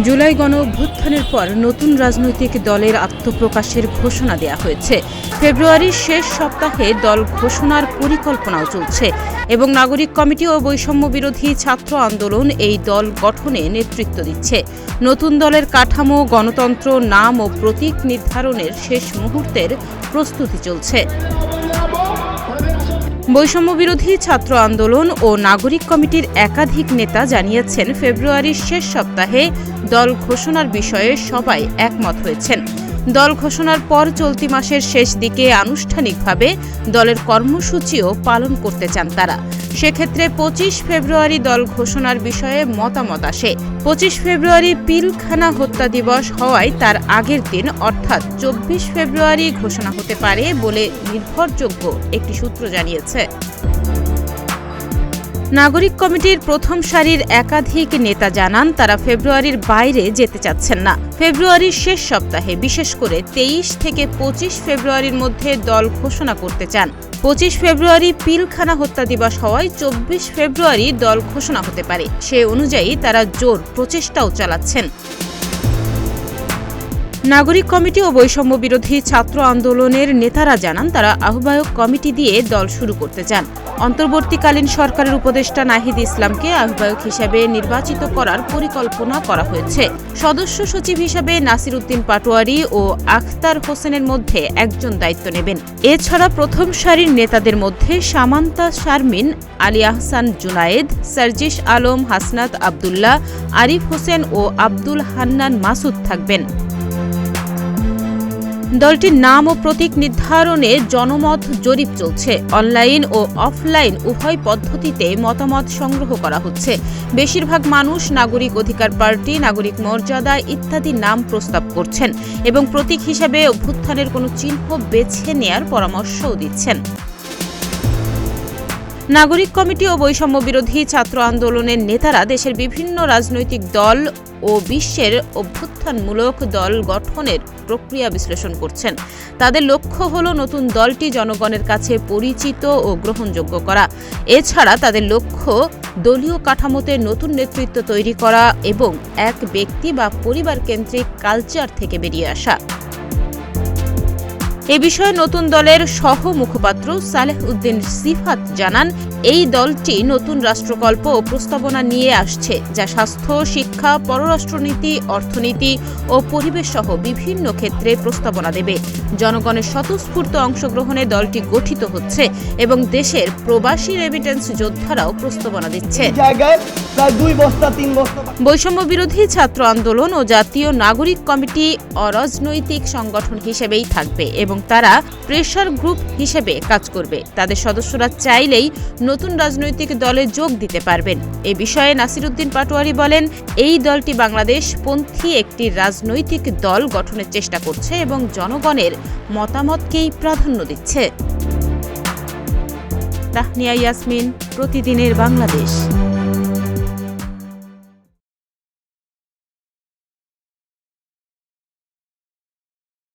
জুলাই গণঅভ্যুত্থানের পর নতুন রাজনৈতিক দলের আত্মপ্রকাশের ঘোষণা দেওয়া হয়েছে। ফেব্রুয়ারির শেষ সপ্তাহে দল ঘোষণার পরিকল্পনাও চলছে এবং নাগরিক কমিটি ও বৈষম্য বিরোধী ছাত্র আন্দোলন এই দল গঠনে নেতৃত্ব দিচ্ছে। নতুন দলের কাঠামো, গণতন্ত্র, নাম ও প্রতীক নির্ধারণের শেষ মুহূর্তের প্রস্তুতি চলছে। বৈষম্য বিরোধী ছাত্র আন্দোলন ও নাগরিক কমিটির একাধিক নেতা জানিয়েছেন, ফেব্রুয়ারির শেষ সপ্তাহে দল ঘোষণার বিষয়ে সবাই একমত হয়েছেন। দল ঘোষণার পর চলতি মাসের শেষ দিকে আনুষ্ঠানিকভাবে দলের কর্মসূচিও পালন করতে চান তারা। সেক্ষেত্রে 25 ফেব্রুয়ারি দল ঘোষণার বিষয়ে মতামত আসে। 25 ফেব্রুয়ারি পিলখানা হত্যা দিবস হওয়ায় তার আগের দিন অর্থাৎ 24 ফেব্রুয়ারি ঘোষণা হতে পারে বলে নির্ভরযোগ্য একটি সূত্র জানিয়েছে। নাগরিক কমিটির প্রথম সারির একাধিক নেতা জানান, তারা ফেব্রুয়ারির বাইরে যেতে চাচ্ছেন না। ফেব্রুয়ারির শেষ সপ্তাহে, বিশেষ করে 23 থেকে 25 ফেব্রুয়ারির মধ্যে দল ঘোষণা করতে চান। 25 ফেব্রুয়ারি পিলখানা হত্যা দিবস হওয়ায় 24 ফেব্রুয়ারি দল ঘোষণা হতে পারে। সে অনুযায়ী তারা জোর প্রচেষ্টাও চালাচ্ছেন। নাগরিক কমিটি ও বৈষম্য বিরোধী ছাত্র আন্দোলনের নেতারা জানান, তারা আহ্বায়ক কমিটি দিয়ে দল শুরু করতে চান। অন্তর্বর্তীকালীন সরকারের উপদেষ্টা নাহিদ ইসলামকে আহ্বায়ক হিসেবে নির্বাচিত করার পরিকল্পনা করা হয়েছে। সদস্য সচিব হিসেবে নাসির উদ্দিন পাটোয়ারি ও আখতার হোসেনের মধ্যে একজন দায়িত্ব নেবেন। এছাড়া প্রথম সারির নেতাদের মধ্যে সামান্তা শারমিন, আলী আহসান জুনায়েদ, সার্জিস আলম, হাসনাত আবদুল্লাহ, আরিফ হোসেন ও আব্দুল হান্নান মাসুদ থাকবেন। দলটির নাম ও প্রতীক নির্ধারণে জনমত জরিপ চলছে। অনলাইন ও অফলাইন উভয় পদ্ধতিতে মতামত সংগ্রহ করা হচ্ছে। বেশিরভাগ মানুষ নাগরিক অধিকার পার্টি, নাগরিক মর্যাদা ইত্যাদি নাম প্রস্তাব করছেন এবং প্রতীক হিসেবে অভ্যুত্থানের কোনো চিহ্ন বেছে নেয়ার পরামর্শও দিচ্ছেন। নাগরিক কমিটি ও বৈষম্য বিরোধী ছাত্র আন্দোলনের নেতারা দেশের বিভিন্ন রাজনৈতিক দল ও বিশ্বের অভ্যুত্থানমূলক দল গঠনের প্রক্রিয়া বিশ্লেষণ করছেন। তাদের লক্ষ্য হল নতুন দলটি জনগণের কাছে পরিচিত ও গ্রহণযোগ্য করা। এছাড়া তাদের লক্ষ্য দলীয় কাঠামোতে নতুন নেতৃত্ব তৈরি করা এবং এক ব্যক্তি বা পরিবার কেন্দ্রিক কালচার থেকে বেরিয়ে আসা। এ বিষয়ে নতুন দলের সহ মুখপাত্র সালেহ উদ্দিন সিফাত জানান, এই দলটি নতুন রাষ্ট্রকল্প ও প্রস্তাবনা নিয়ে আসছে, যা স্বাস্থ্য, শিক্ষা, পররাষ্ট্রনীতি, অর্থনীতি ও পরিবেশ সহ বিভিন্ন ক্ষেত্রে প্রস্তাবনা দেবে। জনগণের স্বতঃস্ফূর্ত অংশগ্রহণে দলটি গঠিত হচ্ছে এবং দেশের প্রবাসী রেমিটেন্স যোদ্ধারাও প্রস্তাবনা দিচ্ছে। বৈষম্য বিরোধী ছাত্র আন্দোলন ও জাতীয় নাগরিক কমিটি অরাজনৈতিক সংগঠন হিসেবেই থাকবে এবং তারা প্রেসার গ্রুপ হিসেবে কাজ করবে। তাদের সদস্যরা চাইলেই নতুন রাজনৈতিক দলে যোগ দিতে পারবেন। এ বিষয়ে নাসির উদ্দিন পাটোয়ারি বলেন, এই দলটি বাংলাদেশপন্থী একটি রাজনৈতিক দল গঠনের চেষ্টা করছে এবং জনগণের মতামতকেই প্রাধান্য দিচ্ছে। তাহনিয়া ইয়াসমিন, প্রতিদিনের বাংলাদেশ।